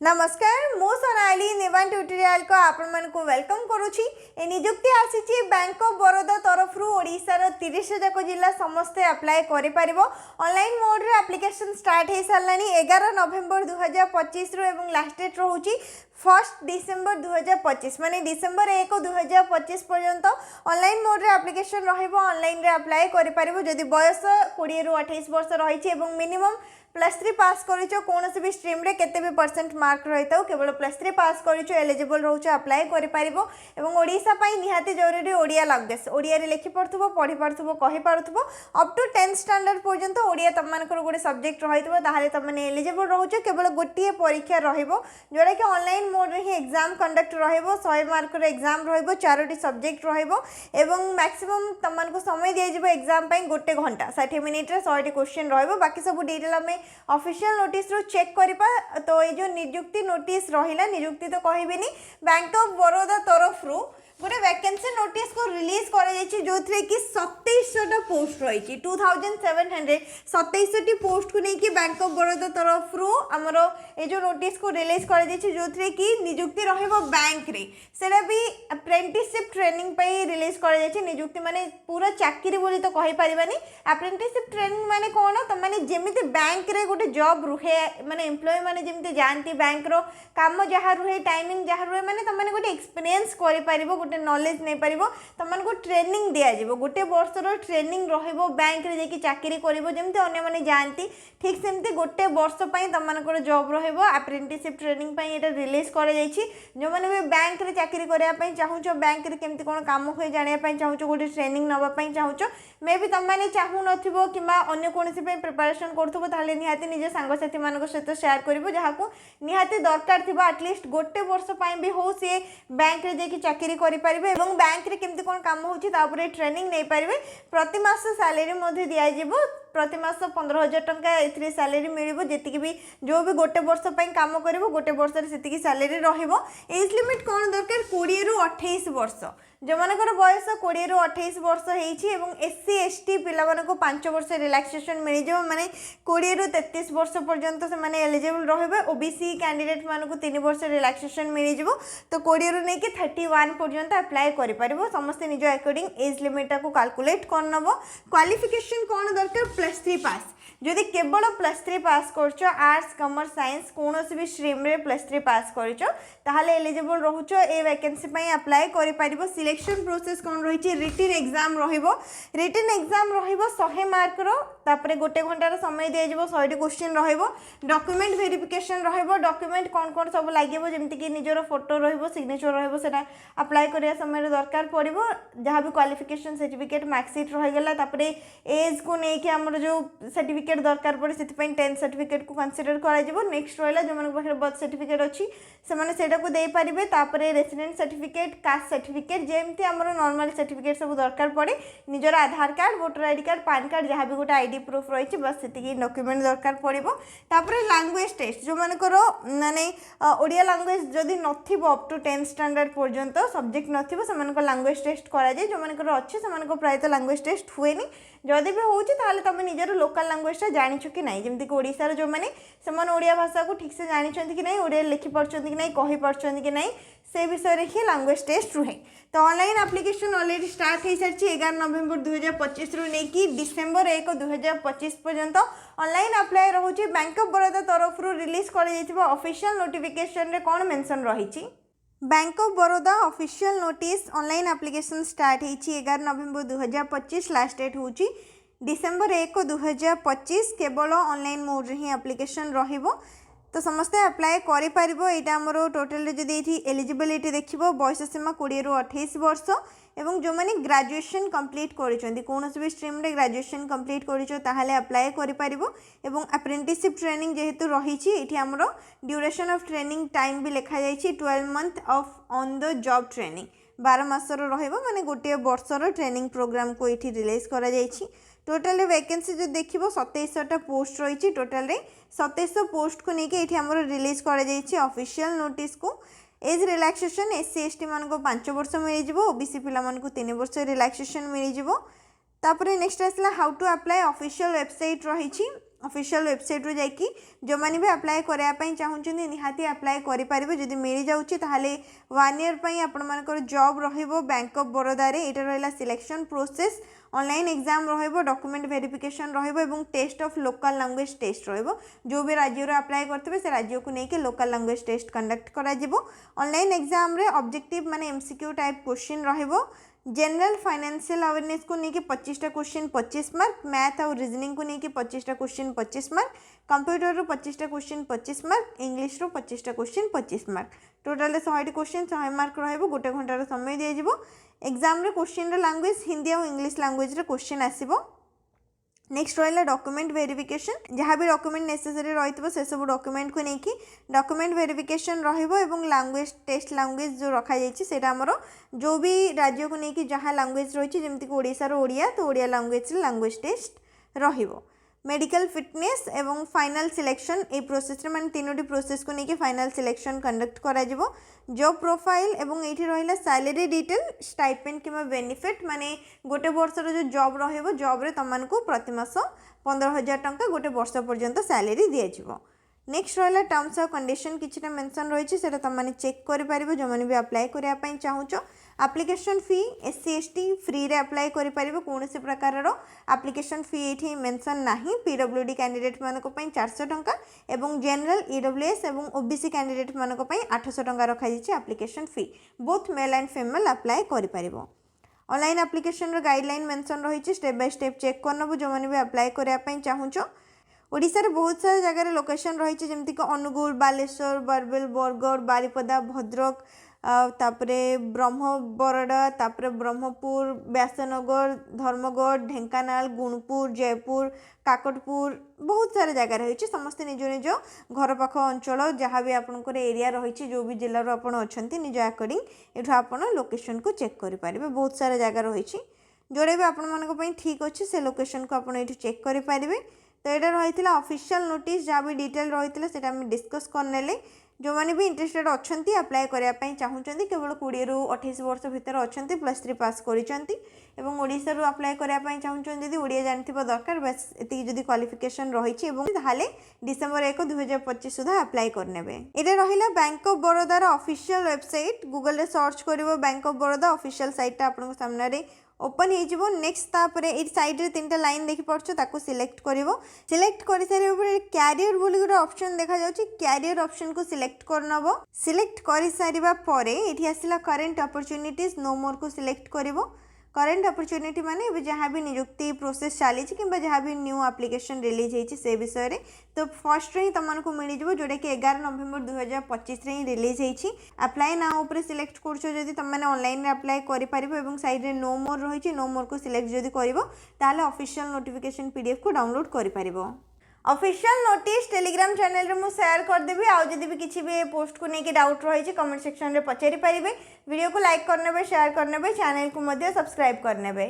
नमस्कार मु सोनाली निवान ट्यूटोरियल को आपण मन को वेलकम करूची। ए नियुक्ति आसी बैंक ऑफ बरोदा तरफ ओडिशार 30 जाक जिला समस्ते अप्लाई करि परिबो। ऑनलाइन मोड रे एप्लिकेशन स्टार्ट हे सारलानी 11 नवेम्बर 2025 रो एवं लास्ट डेट रहउची 1 डिसेम्बर 2025 माने डिसेम्बर 1 2025 पर्यंत ऑनलाइन मोड रे एप्लिकेशन रहइबो। ऑनलाइन रे अप्लाई करि परिबो जदि बयस 20 रु 28 वर्ष रहिछि एवं मिनिमम +3 पास करिचो कोनोसी भी स्ट्रीम रे केते भी परसेंट मार्क रहिताउ केवल +3 पास करिचो एलिजिबल रहउचो अप्लाई करि परिबो। एवं ओडिसा पई निहाती जरूरी ओडिया लैंग्वेज ओडिया रे लिखि पड़थबो पढि पड़थबो कहि पड़थबो अप टू 10th स्टैंडर्ड पर्यंत ओडिया तम मानकर गोटे सब्जेक्ट रहितबो ताहाले तम माने एलिजिबल रहउचो। केवल गोटिए परीक्षा रहिबो जोडा कि ऑनलाइन मोड रे ही एग्जाम कंडक्ट रहिबो। 100 मार्क रे एग्जाम रहिबो 4टी सब्जेक्ट रहिबो एवं मैक्सिमम तम मानको समय दिया जिवो एग्जाम पई 1 घंटा 60 मिनिट रे 100टी क्वेश्चन रहिबो। बाकी सब डिटेल हमें ऑफिशियल नोटिस रो चेक करिपा। तो ये जो नियुक्ति नोटिस रहिला नियुक्ति तो कहबेनी बैंक ऑफ बरोदा तरफ रो गोटे वैकेंसी नोटिस को रिलीज कर जो थे कि 2700 पोस्ट रही 2700 27टी पोस्ट को लेकिन बैंक ऑफ बरोदा तरफ रू आमर ये जो नोटिस को रिलीज कर जो थे कि नियुक्ति रहिबो बैंक रे सेटा भी अप्रेंटिसशिप ट्रेनिंग पे रिलीज कर नियुक्ति माने पूरा चाकरी बोली तो कहि परिबानी। अप्रेंटिसशिप ट्रेनिंग माने कोन त माने जेमिति बैंक रे गोटे जॉब रुहे माने एम्प्लॉय माने जेमिति जानती बैंक रो काम जहा रुहे टाइमिंग जहा रुहे माने त माने गोटे एक्सपीरियंस करि परिबो गोटे नॉलेज नहीं पारिबो तमन को ट्रेनिंग दिया जिवो गोटे वर्षर ट्रेनिंग रहिबो बैंक रे जेकी चाकरी करिवो जेमते अन्य माने जानती ठीक सेमते गोटे वर्ष पई तमन को जॉब रहिबो। अप्रेंटिसशिप ट्रेनिंग पई एटा रिलीज करे जाईछि जो माने भी बैंक रे चाकरी करिया पई चाहुचो बैंक रे केमती कोन काम होय जानिया पई चाहुचो गोटे ट्रेनिंग नबा पई चाहुचो मे भी तम माने चाहू नथिबो किबा अन्य कोनसी पई प्रिपरेशन करथबो ताले निहाती निजे संग साथी मानको सहित शेयर करिवो जहाको निहाती दरकार थिबो एटलीस्ट गोटे वर्ष पई भी हो से बैंक रे जेकी चाकरी करि पारिबे एवं बैंक रे केमती कोन काम होची तापरे ट्रेनिंग नै पारिबे। प्रति मास सैलरी मध्ये दिया जिवो प्रति मास 15,000 टंका एथरे सैलरी मिलिबो जेतिकी भी जो भी गोटे वर्ष पई काम करिवो गोटे वर्ष रे सेतिकी सैलरी रहिबो। एज लिमिट कोन दरकार 20 रु 28 वर्ष जो मानकर बयस 20 रु 28 वर्ष हेछि एवं एससी एसटी पिला मानको 5 वर्ष रिलैक्सेशन मिल जो माने 20 रु 33 वर्ष पर्यंत से माने एलिजिबल रहबे। ओबीसी कैंडिडेट मानको 3 वर्ष रिलैक्सेशन मिल जिवो तो 20 रु नेकी 31 पर्यंत अप्लाई करि परिबो। समस्त निज अकॉर्डिंग एज लिमिट को कैलकुलेट करनबो। क्वालिफिकेशन कोन दरकार +3 पास जदि केवल +3 पास करछो आर्ट्स कॉमर्स साइंस कोनोसी भी स्ट्रीम रे +3 पास करछो ताहाले एलिजिबल रहउछो ए वैकेंसी पई अप्लाई करि परिबो। सिलेक्शन प्रोसेस कोन रहिछि रिटन एग्जाम रहिबो। रिटन एग्जाम रहिबो 100 मार्क रो तापरे गोटे घंटार समय दिया जिवो 100टी क्वेश्चन रहिबो। डॉक्यूमेंट वेरिफिकेशन रहिबो डॉक्यूमेंट कोन कोन सब लागिबो जेमति कि निजरो फोटो रहिबो सिग्नेचर रहिबो सेटा अप्लाई करिया समय दरकार पड़िबो। जहां भी क्वालिफिकेशन सर्टिफिकेट मार्कशीट रहि गेला तापरे एज को नै कि हमर जो सर्टिफिकेट दरकार पड़े सेति पई 10 सर्टिफिकेट को कंसीडर करा जिवो। नेक्स्ट रहला जो मन पाखरे बर्थ सर्टिफिकेट अछि से माने सेटा को देई परिबे। तापरे रेसिडेंट सर्टिफिकेट कास्ट सर्टिफिकेट जेमति हमर नॉर्मल सर्टिफिकेट सब दरकार पड़े निजर Aadhaar card voter ID card PAN card जहां भी गोटे आईडी प्रूफ रही बस से डॉक्यूमेंट दरकार पड़ो। तापरे लैंग्वेज टेस्ट जो मानकर माने ओडिया लैंग्वेज जदि नथिबो अप टू 10th स्टैंडर्ड पर्यंत सब्जेक्ट नथिबो से लैंग्वेज टेस्ट करा जाय जो मानकर अछि से प्रायतः लैंग्वेज टेस्ट हुएनी जदि भी होउची ताले तमे निजर लोकल लैंग्वेज ता जानिछु कि नाही जेमति कि ओडिसा रे जो माने समान ओडिया भाषा को ठीक से जानिछन्ति कि नाही ओडिया लिखि पड़छन्ति कि नाही कहि पड़छन्ति कि नाही से विषय रे ही लैंग्वेज टेस्ट रुहे। तो ऑनलाइन एप्लिकेशन ऑलरेडी स्टार्ट हो सारी 11 नवेम्बर 2025 रु नेकी डिसेम्बर 1 2025 पर्यंत ऑनलाइन अप्लाई रहउची। बैंक ऑफ बरोदा तरफ रु रिलीज कर जैथिबा ऑफिशियल नोटिफिकेशन रे कोन मेंशन रहिची bank of Baroda official notice online application start होती 11 नवेम्बर 2025 लास्ट डेट हूँ डिसेम्बर 1 2025 केवल ऑनलाइन मोड ही एप्लिकेशन रहिबो। तो समस्ते अप्लाई करि परिबो। एटा हमरो टोटल जदि एठी एलिजिबिलिटी देखिबो बयस सीमा 20 रु 28 वर्ष एवं जो माने ग्रेजुएशन कंप्लीट करिसंती कोनोसी भी स्ट्रीम रे ग्रेजुएशन कंप्लीट करिसो ताहाले अप्लाई करि परिबो। एवं अप्रेंटिसशिप ट्रेनिंग जेहेतु रहिछि एठी हमरो ड्यूरेशन ऑफ ट्रेनिंग टाइम भी लिखा जाइछि 12 month of on the job training 12 मासर रहिबो माने गोटे वर्षर ट्रेनिंग प्रोग्राम को एठी रिलीज करा जाइछि। टोटल वैकेंसी जो देखिबो 2700 पोस्ट रही टोटल रे 2700 पोस्ट को लेकिन ये आम रिलीज कर ऑफिशियल नोटिस को। एज रिलैक्सेशन एससी एसटी मान को 5 वर्ष मिल जाव ओबीसी पिला मान को 3 वर्ष रिलैक्सेशन मिल जाव। तापर नेक्स्ट आसला how to apply official website रही ऑफिशियल वेबसाइट रू जाइए जो मैंने भी अप्लाई करने चाहूँगी निहाती अप्लाई करेंगे जदि मिल जाऊँगी ताहले 1 ईयर पर आपर जॉब रहिबो बैंक ऑफ बड़ौदा रे। एटा रहिला सिलेक्शन प्रोसेस ऑनलाइन एग्जाम रहिबो डॉक्यूमेंट वेरिफिकेशन रहिबो एवं test of local language test रहिबो। जो भी राज्य रे अप्लाई करथिबे से राज्य को लेके लोकल लैंग्वेज टेस्ट कंडक्ट करा जिवो। ऑनलाइन एग्जाम रे ऑब्जेक्टिव माने एमसीक्यू टाइप क्वेश्चन रहिबो। जनरल फाइनेंशियल अवेयरनेस को लेके 25टा क्वेश्चन 25 मार्क, मैथ और रीजनिंग को लेके 25टा क्वेश्चन 25 मार्क, कंप्यूटर रो 25टा क्वेश्चन 25 मार्क, इंग्लिश रो 25टा क्वेश्चन 25 मार्क। टोटल 100टी क्वेश्चन 100 मार्क रहिबो। गोटे घंटार समय दिया जिवो। एग्जाम रे क्वेश्चन रो लैंग्वेज हिंदी और इंग्लिश लैंग्वेज रे क्वेश्चन आसीबो। नेक्स्ट रहा डॉक्यूमेंट वेरिफिकेशन जहाँ भी डॉक्यूमेंट नेसेसरी रही से सब डॉक्यूमेंट को लेकिन डॉक्यूमेंट वेरिफिकेशन रहिबो। लैंग्वेज टेस्ट लैंग्वेज जो रखा जाइए आमर जो भी राज्य को लेकिन जहाँ लैंग्वेज रही जमीक ओडिशार ओडिया तो ओडिया लैंग्वेज टेस्ट रहिबो। मेडिकल फिटनेस एवं फाइनल सिलेक्शन ए प्रोसेस रे माने तीनोटी प्रोसेस को लेकिन फाइनल सिलेक्शन कंडक्ट करा जिवो। जॉब प्रोफाइल एवं एठी रहिला salary detail stipend keema benefit माने गोटे वर्षर जो जॉब रहिबो जॉब रे तमनको प्रति मास 15,000 टंका गोटे वर्ष पर्यंत सैलरी दिया जिवो। नेक्स्ट रहा टर्म्स और कंडीशन किछटा मेंशन रही है तुम मैंने चेक करें जो मैंने भी अप्लाई करने चाहूँ। एप्लिकेशन फी एससी एसटी फ्री रे अप्लाई करें कौन से प्रकार एप्लिकेशन फी ये मेंशन ना। पीडब्ल्यूडी कैंडिडेट मानक 400 टंका एवं जनरल ईडब्ल्यूएस एवं ओबीसी कैंडिडेट मानक 800 टंका रखाई application fee. Both male and female apply करें। ऑनलाइन एप्लिकेशन गाइडलाइन मेंशन रही स्टेप बाय स्टेप चेक करनबो जो मैंने भी अप्लाई करने चाहूँ। ओडिशा रे बहुत सारा जगह लोकेशन रही है जमीक अनुगुल बालेश्वर बरबेल बरगढ़ बारिपदा भद्रक तापरे बरड़ा तापरे ब्रह्मपुर व्यासनगर धर्मगढ़ ढेंकानाल गुणपुर जयपुर काकटपुर बहुत सारा जगह रही समस्त निज निज घर पाख अंचल जहाँ भी आपंकर एरिया रही जो भी जिलार आप निज अकॉर्डिंग एठू आप लोकेशन को चेक करेंगे। बहुत सारा जगह रही जोड़े भी आपण ठीक अच्छे से लोकेशन को आप चेक करेंगे। तो यहाँ रही ऑफिशियल नोटिस जहाँ भी डिटेल रही है आम डिस्कस करने जो मैंने भी इंटरेस्टेड अच्छा अप्लाई करने चाहूँगी केवल 20 ରୁ 28 वर्ष भितर अच्छा +3 पास कर अप्लाई करने चाहूँगी जब ओडिया जानथिबा दरकार बस एति जदि क्वालिफिकेशन रही है डिसेंबर 1 2025 सुधा अप्लाई करने। ये रहा बैंक ऑफ बड़ौदार ऑफिशियल वेबसाइट गूगल सर्च कर bank of Baroda official site आपन सामने ओपन हो। नेक्स्ट तापरे ये साइड रे 3टा लाइन देखि पड़छ ताको सिलेक्ट करिवो। सिलेक्ट करि सारे ऊपर कैरियर बोली गोटे ऑप्शन देखा जाउची कैरियर ऑप्शन को सिलेक्ट करनबो। सिलेक्ट करि सारिबा परे एठी आसिला करंट अपॉर्चुनिटीज नो मोर को सिलेक्ट करिवो। करंट अपॉर्चुनिटी माने जहाँ भी नियुक्ति प्रोसेस चली कि जहाँ भी न्यू एप्लिकेशन रिलीज होती से विषय रे तो फर्स्ट ही तुमको मिल जाव जोटा कि 11 नवेम्बर 2025 रे रिलीज होती। अप्लाई नाउ ऊपर सिलेक्ट कर तुम मैंने ऑनलाइन अप्लाई करें साइड रे नो मोर रही नो मोर को सिलेक्ट जदि कर ऑफिशियल नोटिफिकेशन पीडीएफ को डाउनलोड कर। ऑफिशियल नोटिस टेलीग्राम चैनल रे मु शेयर कर देबी। आउ जदि भी किछि भी पोस्ट को लेके डाउट रही कमेंट सेक्शन रे पचारि पारिबे। वीडियो को लाइक करनेबे शेयर करनेबे चैनल को मध्य सब्सक्राइब करनेबे।